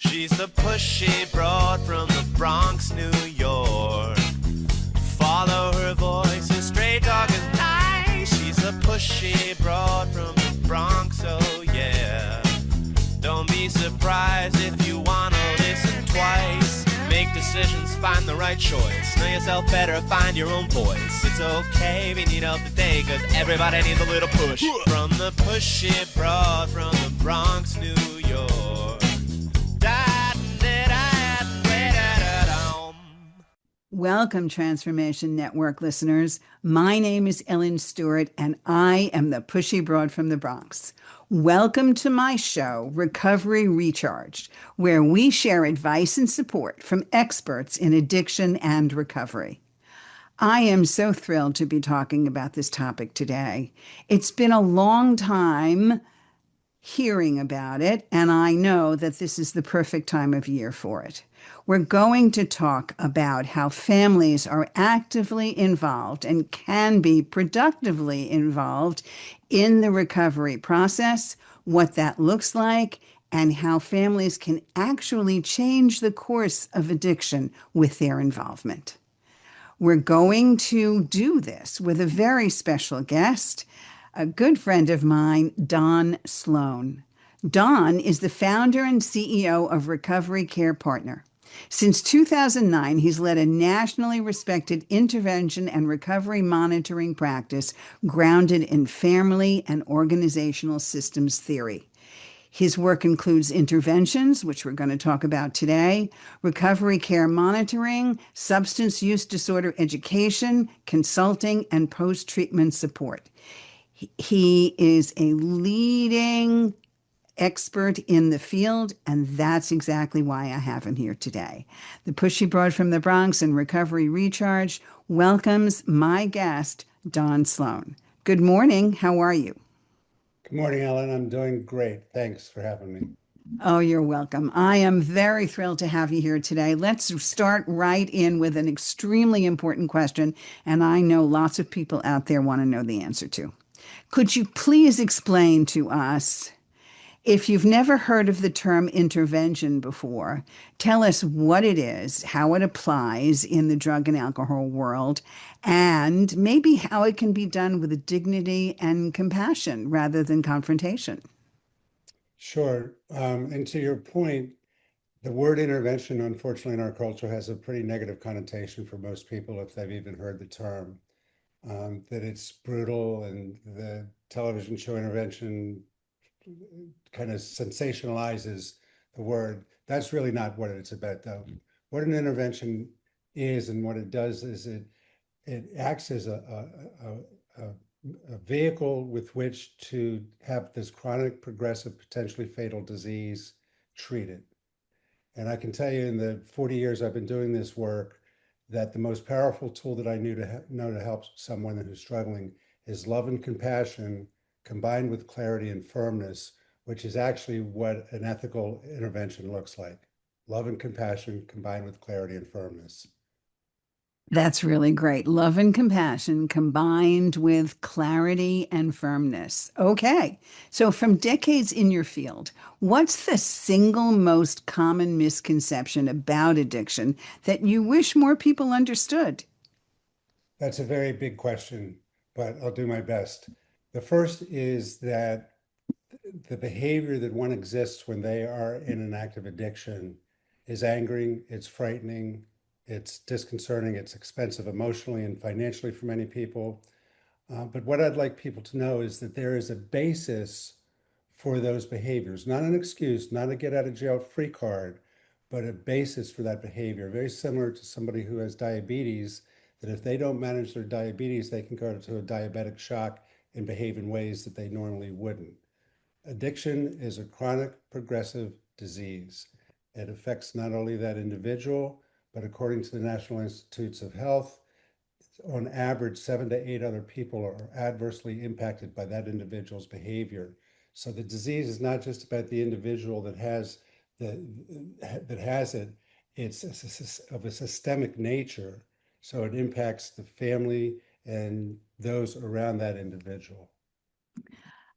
She's the pushy broad from the Bronx, New York. Follow her voice, a straight dog is nice. She's a pushy broad from the Bronx, oh yeah. Don't be surprised if you wanna listen twice. Make decisions, find the right choice. Know yourself better, find your own voice. It's okay if you need help today, cause everybody needs a little push. From the pushy broad from the Bronx, New York. Welcome, Transformation Network listeners. My name is Ellen Stewart, and I am the pushy broad from the Bronx. Welcome to my show, Recovery Recharged, where we share advice and support from experts in addiction and recovery. I am so thrilled to be talking about this topic today. It's been a long time hearing about it, and I know that this is the perfect time of year for it. We're going to talk about how families are actively involved and can be productively involved in the recovery process, what that looks like, and how families can actually change the course of addiction with their involvement. We're going to do this with a very special guest, a good friend of mine, Don Sloane. Don is the founder and CEO of Recovery Care Partner. Since 2009, he's led a nationally respected intervention and recovery monitoring practice grounded in family and organizational systems theory. His work includes interventions, which we're going to talk about today, recovery care monitoring, substance use disorder education, consulting, and post-treatment support. He is a leading expert in the field, and that's exactly why I have him here today. The Pushy Broad from the Bronx and Recovery Recharge welcomes my guest, Don Sloane. Good morning. How are you? Good morning, Ellen. I'm doing great. Thanks for having me. Oh, you're welcome. I am very thrilled to have you here today. Let's start right in with an extremely important question, and I know lots of people out there want to know the answer to. Could you please explain to us, if you've never heard of the term intervention before, tell us what it is, how it applies in the drug and alcohol world, and maybe how it can be done with dignity and compassion rather than confrontation. Sure. And to your point, the word intervention, unfortunately, in our culture has a pretty negative connotation for most people if they've even heard the term. That it's brutal, and the television show intervention kind of sensationalizes the word. That's really not what it's about, though. What an intervention is and what it does is it acts as a vehicle with which to have this chronic, progressive, potentially fatal disease treated. And I can tell you, in the 40 years I've been doing this work, that the most powerful tool that I know to help someone who's struggling is love and compassion combined with clarity and firmness, which is actually what an ethical intervention looks like. Love and compassion combined with clarity and firmness. That's really great. Love and compassion combined with clarity and firmness. Okay. So, from decades in your field, what's the single most common misconception about addiction that you wish more people understood? That's a very big question, but I'll do my best. The first is that the behavior that one exists when they are in an active addiction is angering, it's frightening, it's disconcerting, it's expensive emotionally and financially for many people. But what I'd like people to know is that there is a basis for those behaviors, not an excuse, not a get out of jail free card, but a basis for that behavior. Very similar to somebody who has diabetes, that if they don't manage their diabetes, they can go to a diabetic shock and behave in ways that they normally wouldn't. Addiction is a chronic progressive disease. It affects not only that individual, but according to the National Institutes of Health, on average, 7 to 8 other people are adversely impacted by that individual's behavior. So the disease is not just about the individual the, that has it, it's of a systemic nature. So it impacts the family and those around that individual.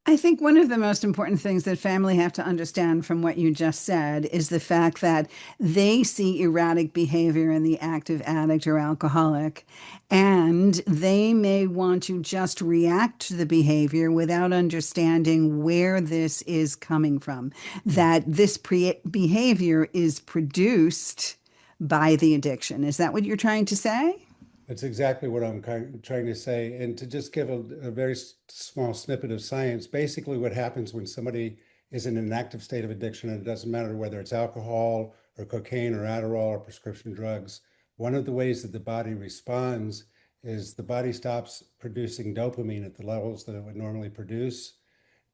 I think one of the most important things that family have to understand from what you just said is the fact that they see erratic behavior in the active addict or alcoholic, and they may want to just react to the behavior without understanding where this is coming from, Mm. that this behavior is produced by the addiction. Is that what you're trying to say? That's exactly what I'm trying to say. And to just give a very small snippet of science, basically what happens when somebody is in an active state of addiction, and it doesn't matter whether it's alcohol or cocaine or Adderall or prescription drugs, one of the ways that the body responds is the body stops producing dopamine at the levels that it would normally produce.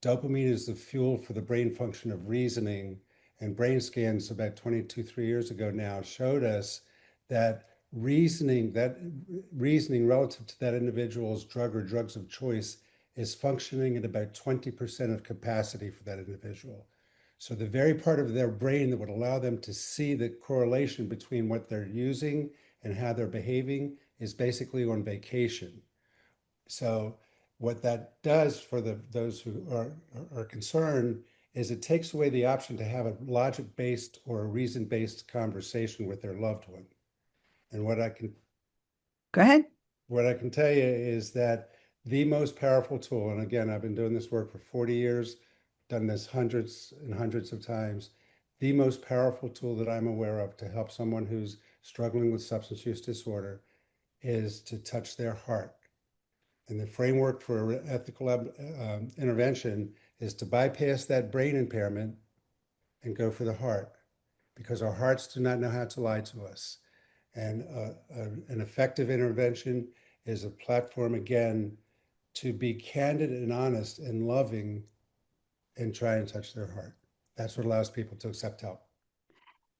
Dopamine is the fuel for the brain function of reasoning, and brain scans about 22, 3 years ago now showed us that reasoning relative to that individual's drug or drugs of choice is functioning at about 20% of capacity for that individual. So the very part of their brain that would allow them to see the correlation between what they're using and how they're behaving is basically on vacation. So what that does for those who are concerned is it takes away the option to have a logic-based or a reason-based conversation with their loved one. And Go ahead. what I can tell you is that the most powerful tool, and again, I've been doing this work for 40 years, done this hundreds and hundreds of times. The most powerful tool that I'm aware of to help someone who's struggling with substance use disorder is to touch their heart. And the framework for ethical intervention is to bypass that brain impairment and go for the heart, because our hearts do not know how to lie to us. And an effective intervention is a platform, again, to be candid and honest and loving and try and touch their heart. That's what allows people to accept help.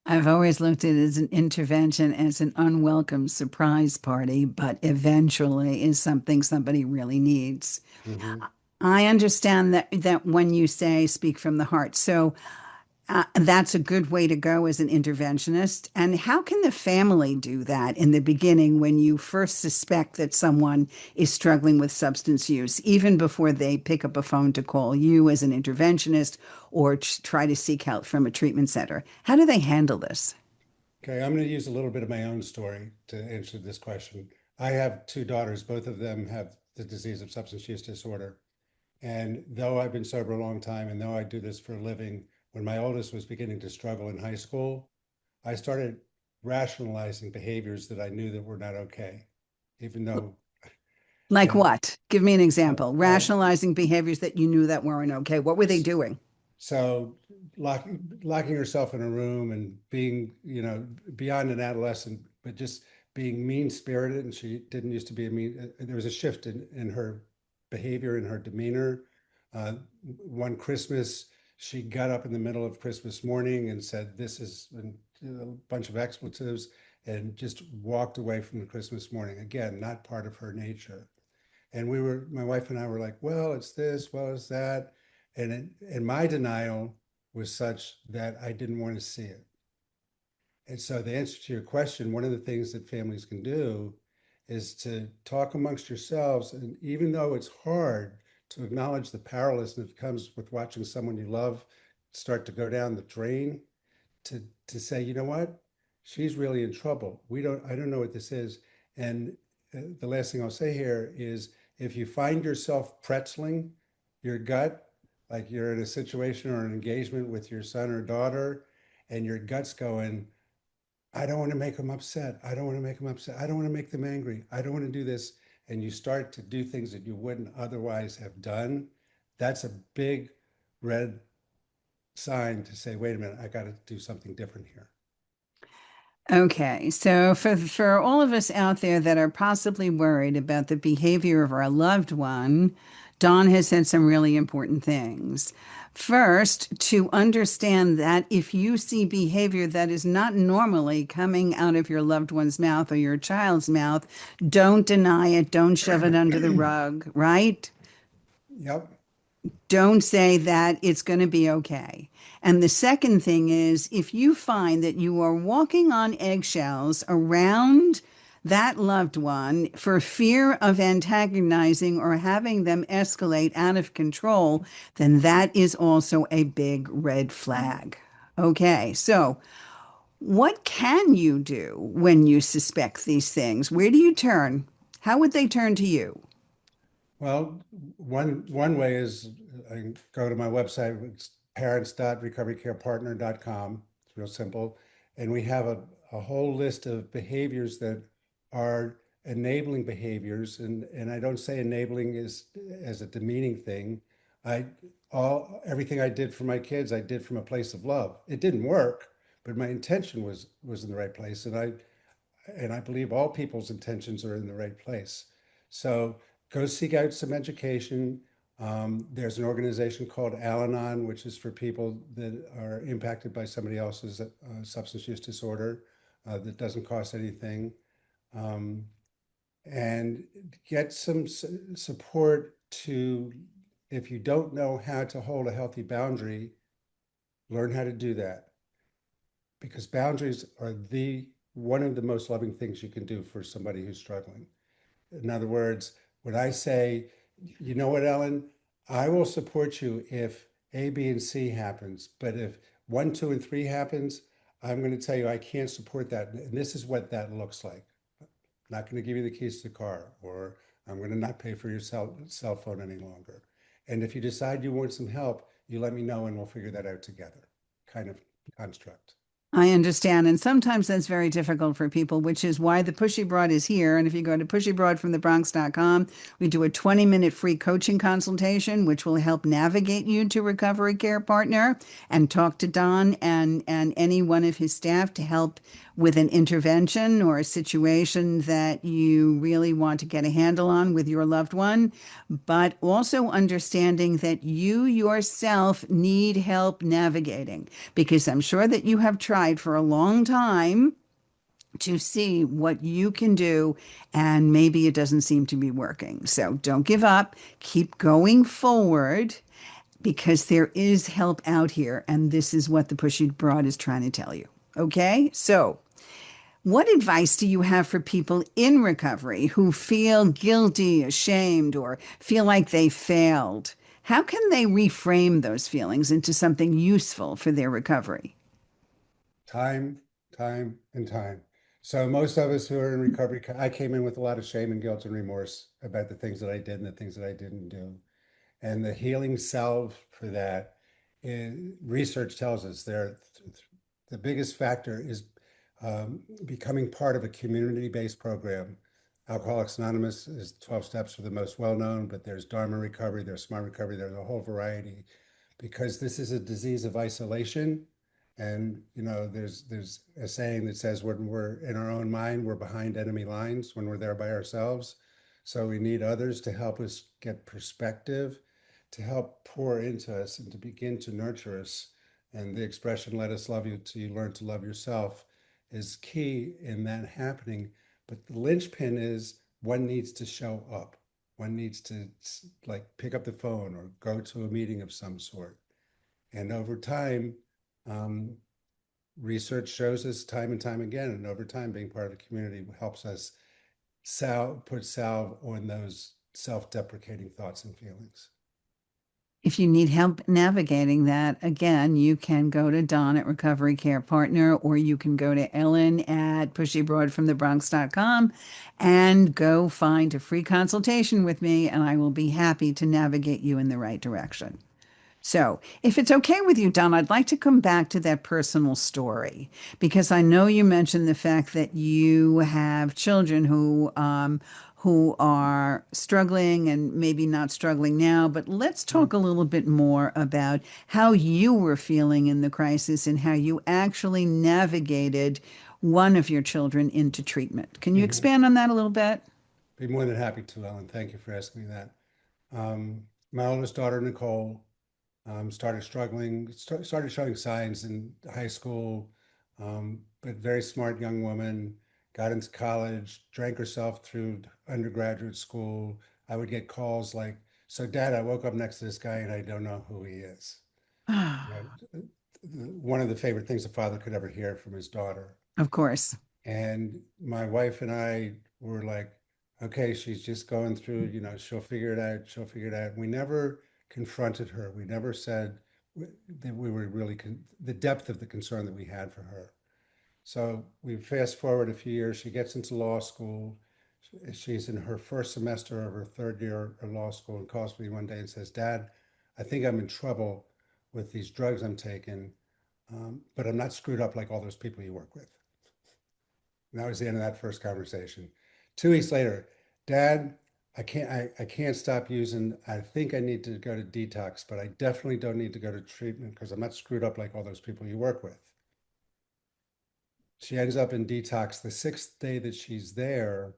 I've always looked at it as an intervention, as an unwelcome surprise party, but eventually is something somebody really needs. Mm-hmm. I understand that when you say speak from the heart. So that's a good way to go as an interventionist. And how can the family do that in the beginning when you first suspect that someone is struggling with substance use, even before they pick up a phone to call you as an interventionist or try to seek help from a treatment center? How do they handle this? Okay, I'm going to use a little bit of my own story to answer this question. I have two daughters. Both of them have the disease of substance use disorder. And though I've been sober a long time, and though I do this for a living, when my oldest was beginning to struggle in high school, I started rationalizing behaviors that I knew that were not okay, even though, Like and what? Give me an uh, example. I'll, Rationalizing behaviors that you knew that weren't okay. What were they doing? so locking herself in a room and being, beyond an adolescent, but just being mean spirited. And she didn't used to be a mean, there was a shift in her behavior, in her demeanor. Uh, One Christmas, she got up in the middle of Christmas morning and said, "This is," a bunch of expletives, and just walked away from the Christmas morning. Again, not part of her nature. And my wife and I were like, well, it's this, well, it's that. And my denial was such that I didn't want to see it. And so the answer to your question, one of the things that families can do is to talk amongst yourselves. And even though it's hard to acknowledge the powerlessness that comes with watching someone you love start to go down the drain, to say, you know what, she's really in trouble. I don't know what this is. And the last thing I'll say here is, if you find yourself pretzeling your gut, like you're in a situation or an engagement with your son or daughter, and your gut's going, I don't want to make them upset. I don't want to make them upset. I don't want to make them angry. I don't want to do this. And you start to do things that you wouldn't otherwise have done. That's a big red sign to say, wait a minute, I got to do something different here. Okay, so for all of us out there that are possibly worried about the behavior of our loved one, Dawn has said some really important things. First, to understand that if you see behavior that is not normally coming out of your loved one's mouth or your child's mouth, don't deny it, don't shove it under the rug, right? Yep. Don't say that it's going to be okay. And the second thing is, if you find that you are walking on eggshells around that loved one for fear of antagonizing or having them escalate out of control, then that is also a big red flag. Okay, so what can you do when you suspect these things? Where do you turn? How would they turn to you? Well, one way is I can go to my website, it's parents.recoverycarepartner.com. It's real simple. And we have a whole list of behaviors that are enabling behaviors. And I don't say enabling as a demeaning thing. I everything I did for my kids, I did from a place of love. It didn't work, but my intention was in the right place. And I believe all people's intentions are in the right place. So go seek out some education. There's an organization called Al-Anon, which is for people that are impacted by somebody else's substance use disorder that doesn't cost anything. Um, and get some support to, if you don't know how to hold a healthy boundary, learn how to do that because boundaries are the one of the most loving things you can do for somebody who's struggling. In other words, when I say, you know what, Ellen, I will support you if A, B, and C happens, but if one, two, and three happens, I'm going to tell you I can't support that. And this is what that looks like. I'm not going to give you the keys to the car, or I'm going to not pay for your cell phone any longer. And if you decide you want some help, you let me know and we'll figure that out together, kind of construct. I understand. And sometimes that's very difficult for people, which is why the Pushy Broad is here. And if you go to pushybroadfromthebronx.com, we do a 20-minute free coaching consultation, which will help navigate you to Recovery Care Partner and talk to Don and any one of his staff to help with an intervention or a situation that you really want to get a handle on with your loved one, but also understanding that you yourself need help navigating, because I'm sure that you have tried for a long time to see what you can do, and maybe it doesn't seem to be working. So don't give up, keep going forward. Because there is help out here, and this is what the Pushy Broad is trying to tell you. Okay, so what advice do you have for people in recovery who feel guilty, ashamed, or feel like they failed? How can they reframe those feelings into something useful for their recovery? Time, time, and time. So most of us who are in recovery, I came in with a lot of shame and guilt and remorse about the things that I did and the things that I didn't do. And the healing salve for that, research tells us the biggest factor is becoming part of a community-based program. Alcoholics Anonymous is 12 steps are the most well-known, but there's Dharma recovery, there's smart recovery, there's a whole variety because this is a disease of isolation. And there's a saying that says when we're in our own mind, we're behind enemy lines when we're there by ourselves. So we need others to help us get perspective, to help pour into us and to begin to nurture us. And the expression, let us love you till you learn to love yourself, is key in that happening. But the linchpin is one needs to show up. One needs to like pick up the phone or go to a meeting of some sort. And over time, um, research shows us time and time again, and over time, being part of the community helps us put salve on those self-deprecating thoughts and feelings. If you need help navigating that, again, you can go to Dawn at Recovery Care Partner, or you can go to Ellen at pushybroadfromthebronx.com and go find a free consultation with me, and I will be happy to navigate you in the right direction. So, if it's okay with you, Don, I'd like to come back to that personal story because I know you mentioned the fact that you have children who are struggling and maybe not struggling now. But let's talk a little bit more about how you were feeling in the crisis and how you actually navigated one of your children into treatment. Can you Mm-hmm. expand on that a little bit? Be more than happy to, Ellen. Thank you for asking me that. My oldest daughter, Nicole, started struggling, started showing signs in high school, but very smart young woman, got into college, drank herself through undergraduate school. I would get calls like, so Dad, I woke up next to this guy and I don't know who he is. You know, one of the favorite things a father could ever hear from his daughter. Of course. And my wife and I were like, okay, she's just going through, she'll figure it out. She'll figure it out. We never confronted her. We never said that we were really the depth of the concern that we had for her. So we fast forward a few years. She gets into law school. She's in her first semester of her third year of law school and calls me one day and says, Dad, I think I'm in trouble with these drugs I'm taking, but I'm not screwed up like all those people you work with. And that was the end of that first conversation. 2 weeks later, Dad, I can't stop using. I think I need to go to detox, but I definitely don't need to go to treatment because I'm not screwed up like all those people you work with. She ends up in detox. The sixth day that she's there,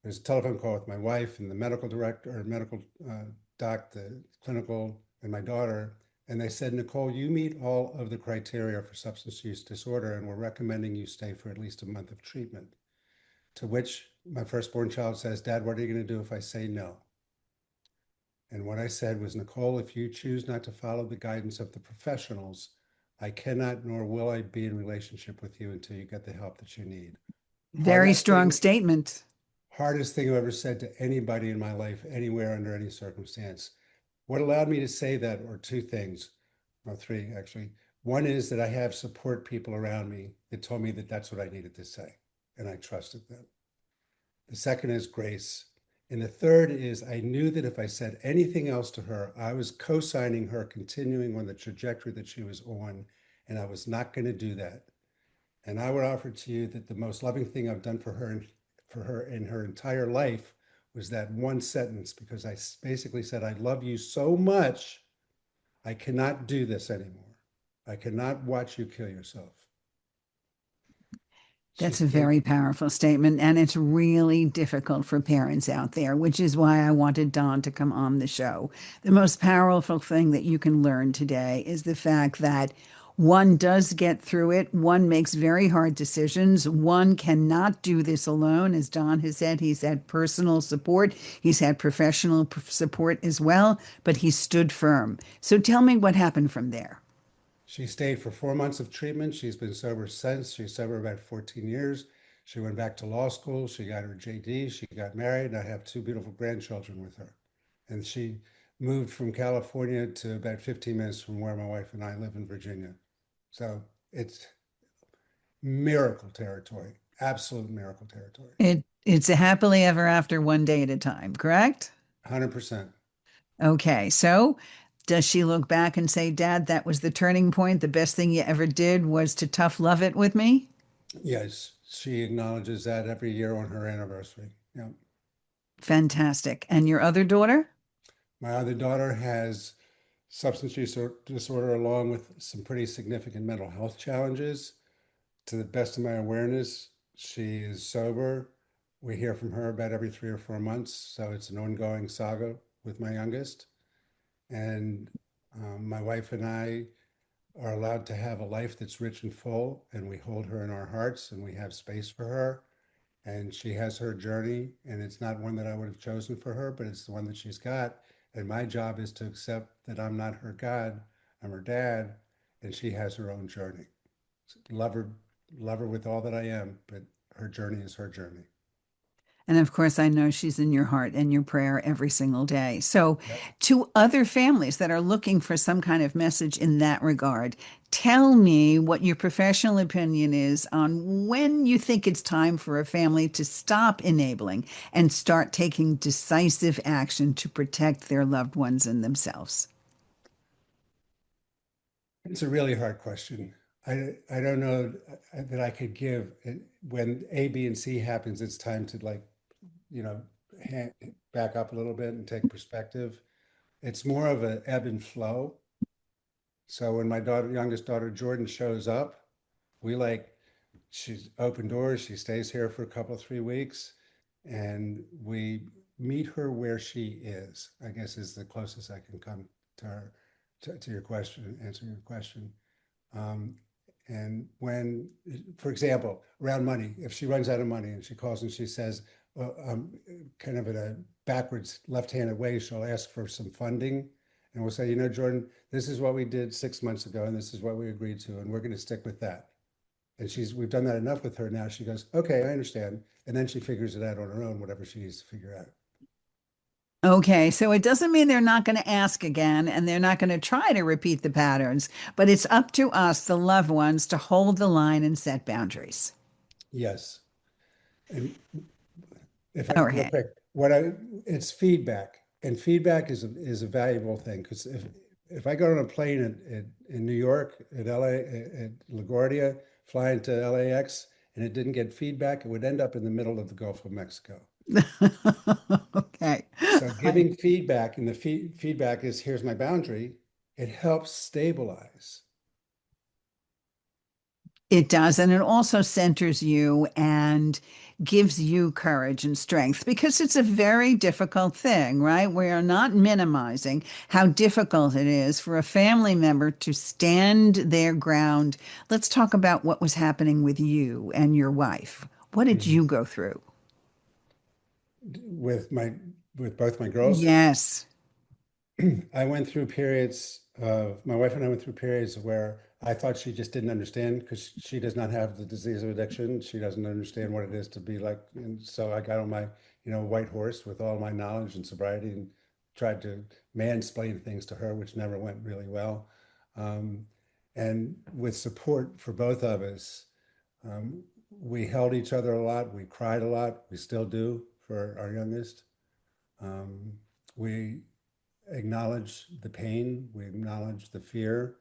there's a telephone call with my wife and the medical director or medical doc, the clinical, and my daughter. And they said, Nicole, you meet all of the criteria for substance use disorder, and we're recommending you stay for at least a month of treatment. To which my firstborn child says, Dad, what are you going to do if I say no? And what I said was, Nicole, if you choose not to follow the guidance of the professionals, I cannot nor will I be in relationship with you until you get the help that you need. Very Hardest strong thing, statement. hardest thing I've ever said to anybody in my life, anywhere, under any circumstance. What allowed me to say that are two things, or three actually. One is that I have support people around me that told me that that's what I needed to say, and I trusted them. The second is grace. And the third is I knew that if I said anything else to her, I was co signing her continuing on the trajectory that she was on, and I was not going to do that. And I would offer to you that the most loving thing I've done for her in her entire life was that one sentence because I basically said, I love you so much, I cannot do this anymore. I cannot watch you kill yourself. She That's a stayed. very powerful statement. And it's really difficult for parents out there, which is why I wanted Don to come on the show. The most powerful thing that you can learn today is the fact that one does get through it. One makes very hard decisions. One cannot do this alone. As Don has said, he's had personal support, he's had professional support as well, but he stood firm. So tell me what happened from there. She stayed for 4 months of treatment. She's been sober since. She's sober about 14 years. She went back to law school. She got her JD. She got married. And I have two beautiful grandchildren with her. And she moved from California to about 15 minutes from where my wife and I live in Virginia. So it's miracle territory, absolute miracle territory. It's a happily ever after, one day at a time, correct? 100%. Okay, so does she look back and say, Dad, that was the turning point? The best thing you ever did was to tough love it with me? Yes, she acknowledges that every year on her anniversary. Yeah. Fantastic. And your other daughter? My other daughter has substance use disorder along with some pretty significant mental health challenges. To the best of my awareness, she is sober. We hear from her about every 3 or 4 months. So it's an ongoing saga with my youngest. And my wife and I are allowed to have a life that's rich and full, and we hold her in our hearts and we have space for her. And she has her journey, and it's not one that I would have chosen for her, but it's the one that she's got. And my job is to accept that I'm not her God, I'm her dad, and she has her own journey. Love her, love her with all that I am, but her journey is her journey. And of course, I know she's in your heart and your prayer every single day. So, Yep. to other families that are looking for some kind of message in that regard, tell me what your professional opinion is on when you think it's time for a family to stop enabling and start taking decisive action to protect their loved ones and themselves. It's a really hard question. I don't know that I could give when A, B, and C happens, it's time to like, you know, back up a little bit and take perspective. It's more of an ebb and flow. So when my youngest daughter Jordan shows up, we like she's open doors. She stays here for a couple, 3 weeks, and we meet her where she is. I guess is the closest I can come to her to your question, answering your question. Um, and when, for example, around money, if she runs out of money and she calls and she says, well, kind of in a backwards left-handed way, she'll ask for some funding. And we'll say, Jordan, this is what we did 6 months ago, and this is what we agreed to, and we're going to stick with that. And we've done that enough with her now. She goes, okay, I understand. And then she figures it out on her own, whatever she needs to figure out. Okay, so it doesn't mean they're not going to ask again and they're not going to try to repeat the patterns, but it's up to us, the loved ones, to hold the line and set boundaries. Yes. And if I real Okay. quick, it's feedback, and feedback is a valuable thing because if I go on a plane in New York, at LA, at LaGuardia, flying to LAX, and it didn't get feedback, it would end up in the middle of the Gulf of Mexico. Okay. So giving feedback, and the feedback is here's my boundary, it helps stabilize. It does. And it also centers you and gives you courage and strength because it's a very difficult thing, right? We are not minimizing how difficult it is for a family member to stand their ground. Let's talk about what was happening with you and your wife. What did Mhm. you go through? With my with both my girls, Yes. I went through periods of my wife and I went through periods where I thought she just didn't understand because she does not have the disease of addiction. She doesn't understand what it is to be like. And so I got on my, white horse with all my knowledge and sobriety and tried to mansplain things to her, which never went really well. Um, and with support for both of us, um, we held each other a lot. We cried a lot. We still do for our youngest. Um, we acknowledge the pain, we acknowledge the fear,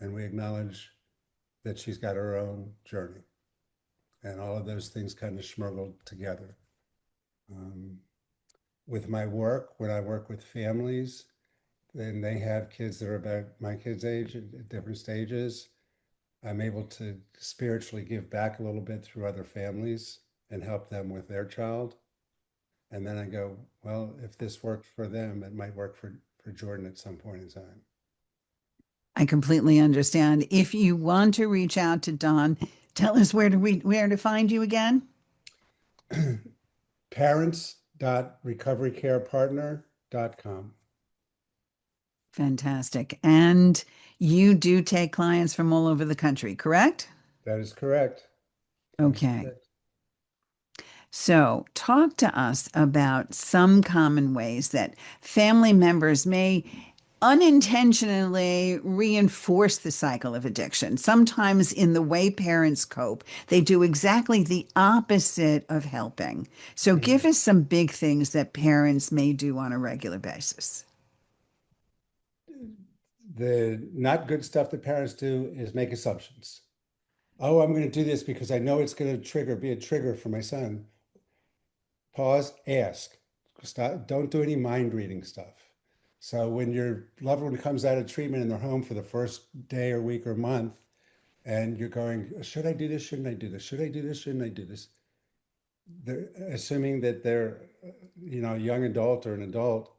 and we acknowledge that she's got her own journey. And all of those things kind of smuggled together. Um, with my work, when I work with families, and they have kids that are about my kids' age at different stages, I'm able to spiritually give back a little bit through other families and help them with their child. And then I go, well, if this worked for them, it might work for Jordan at some point in time. I completely understand. If you want to reach out to Don, tell us where to find you again. Parents.recoverycarepartner.com. Fantastic. And you do take clients from all over the country, correct? That is correct. That is Okay. correct. So, talk to us about some common ways that family members may unintentionally reinforce the cycle of addiction. Sometimes, in the way parents cope, they do exactly the opposite of helping. So, give Mhm. us some big things that parents may do on a regular basis. The not good stuff that parents do is make assumptions. Oh, I'm going to do this because I know it's going to be a trigger for my son. Pause, ask. Stop, don't do any mind reading stuff. So when your loved one comes out of treatment in their home for the first day or week or month, and you're going, should I do this? Shouldn't I do this? Should I do this? Shouldn't I do this? They're assuming that they're, a young adult or an adult.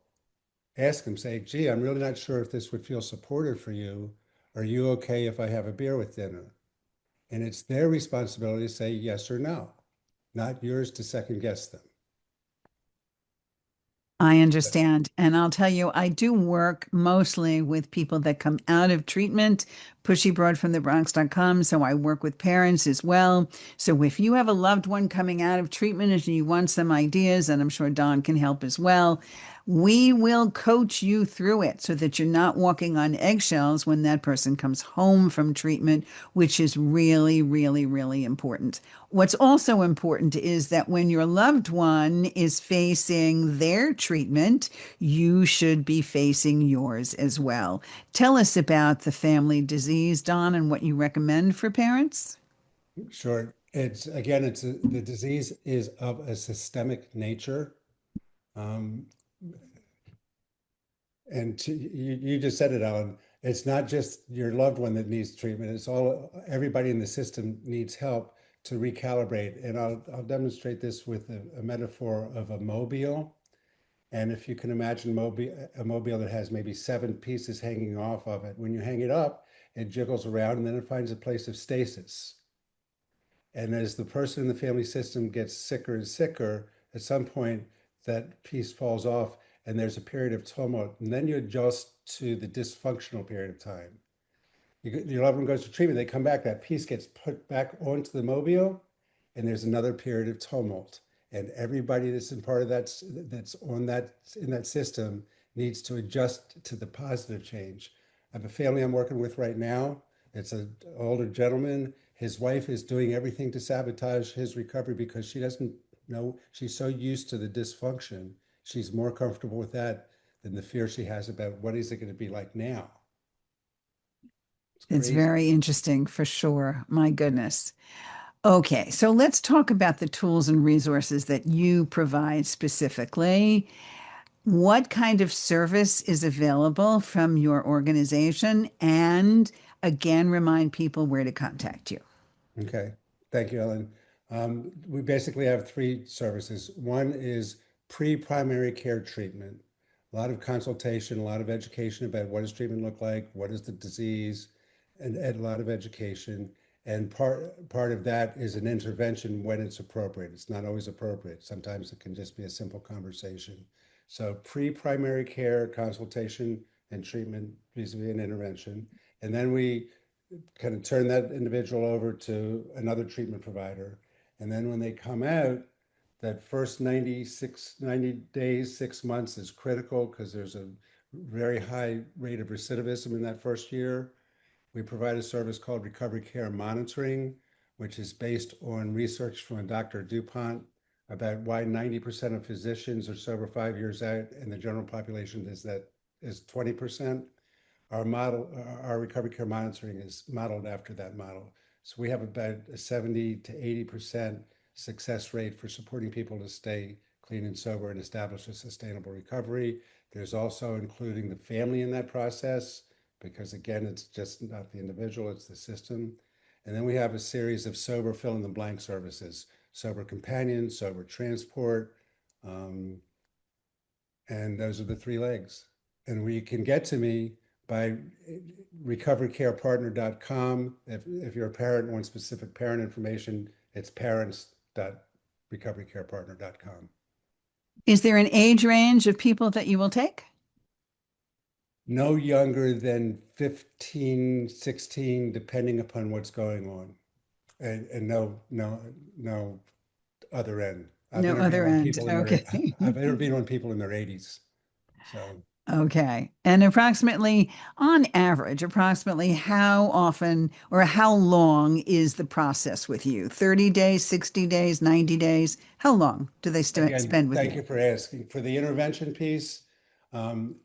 Ask them, say, gee, I'm really not sure if this would feel supportive for you. Are you okay if I have a beer with dinner? And it's their responsibility to say yes or no, not yours to second guess them. I understand. And I'll tell you, I do work mostly with people that come out of treatment, pushybroadfromthebronx.com. So I work with parents as well. So if you have a loved one coming out of treatment and you want some ideas, and I'm sure Don can help as well, we will coach you through it so that you're not walking on eggshells when that person comes home from treatment, which is really, really, really important. What's also important is that when your loved one is facing their treatment, you should be facing yours as well. Tell us about the family disease, Don, and what you recommend for parents. Sure. The disease is of a systemic nature. Um, you just said it, Alan. It's not just your loved one that needs treatment. Everybody in the system needs help to recalibrate. And I'll demonstrate this with a metaphor of a mobile. And if you can imagine a mobile that has maybe 7 pieces hanging off of it, when you hang it up, it jiggles around and then it finds a place of stasis. And as the person in the family system gets sicker and sicker, at some point that piece falls off and there's a period of tumult. And then you adjust to the dysfunctional period of time. Your loved one goes to treatment, they come back, that piece gets put back onto the mobile, and there's another period of tumult. And everybody that's in part of that's on that in that system needs to adjust to the positive change. I have a family I'm working with right now. It's an older gentleman. His wife is doing everything to sabotage his recovery because she doesn't know, she's so used to the dysfunction. She's more comfortable with that than the fear she has about what is it going to be like now. It's It's crazy. very interesting for sure. My goodness. Okay, so let's talk about the tools and resources that you provide specifically. What kind of service is available from your organization? And again, remind people where to contact you. Okay, thank you, Ellen. We basically have three services. One is pre-primary care treatment, a lot of consultation, a lot of education about what does treatment look like, what is the disease, and a lot of education. And part of that is an intervention when it's appropriate. It's not always appropriate. Sometimes it can just be a simple conversation. So pre-primary care consultation and treatment vis-a-vis an intervention. And then we kind of turn that individual over to another treatment provider. And then when they come out, that first 90 days, 6 months is critical because there's a very high rate of recidivism in that first year. We provide a service called Recovery Care Monitoring, which is based on research from Dr. DuPont about why 90% of physicians are sober 5 years out and the general population is 20%. Our recovery care monitoring is modeled after that model. So we have about a 70 to 80% success rate for supporting people to stay clean and sober and establish a sustainable recovery. There's also including the family in that process, because again, it's just not the individual, it's the system. And then we have a series of sober fill in the blank services, sober companion, sober transport, and those are the three legs. And we can get to me by recoverycarepartner.com. If you're a parent and want specific parent information, it's parents.recoverycarepartner.com. Is there an age range of people that you will take? No younger than 15, 16, depending upon what's going on. And no other end. No other end. Okay. I've intervened on people in their 80s. So Okay. And approximately, on average, approximately how often or how long is the process with you? 30 days, 60 days, 90 days? How long do they again, spend with thank you? you for asking. For the intervention piece, um,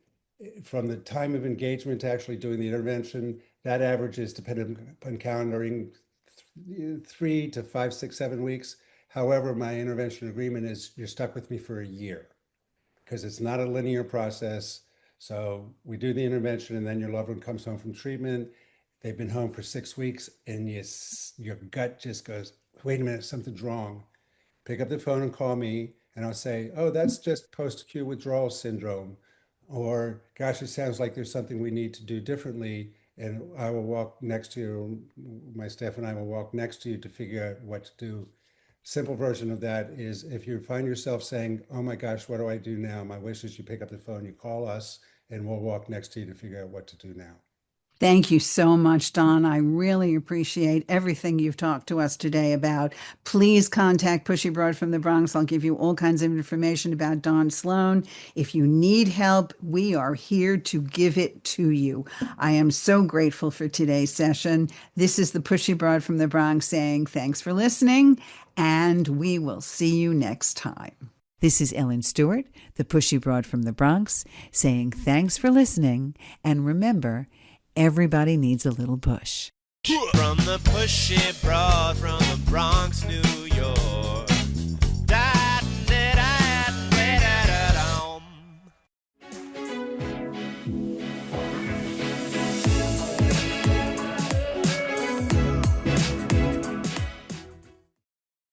from the time of engagement to actually doing the intervention, that average is dependent upon calendaring 3 to 5, 6, 7 weeks. However, my intervention agreement is you're stuck with me for a year because it's not a linear process. So we do the intervention and then your loved one comes home from treatment. They've been home for 6 weeks and your gut just goes, wait a minute, something's wrong. Pick up the phone and call me and I'll say, oh, that's just post-acute withdrawal syndrome. Or, gosh, it sounds like there's something we need to do differently. And I will walk next to you, my staff and I will walk next to you to figure out what to do. Simple version of that is if you find yourself saying, oh my gosh, what do I do now? My wish is you pick up the phone, you call us, and we'll walk next to you to figure out what to do now. Thank you so much, Don. I really appreciate everything you've talked to us today about. Please contact Pushy Broad from the Bronx. I'll give you all kinds of information about Don Sloane. If you need help, we are here to give it to you. I am so grateful for today's session. This is the Pushy Broad from the Bronx saying thanks for listening, and we will see you next time. This is Ellen Stewart, the Pushy Broad from the Bronx, saying thanks for listening, and remember, everybody needs a little push. From the pushy broad from the Bronx, New York.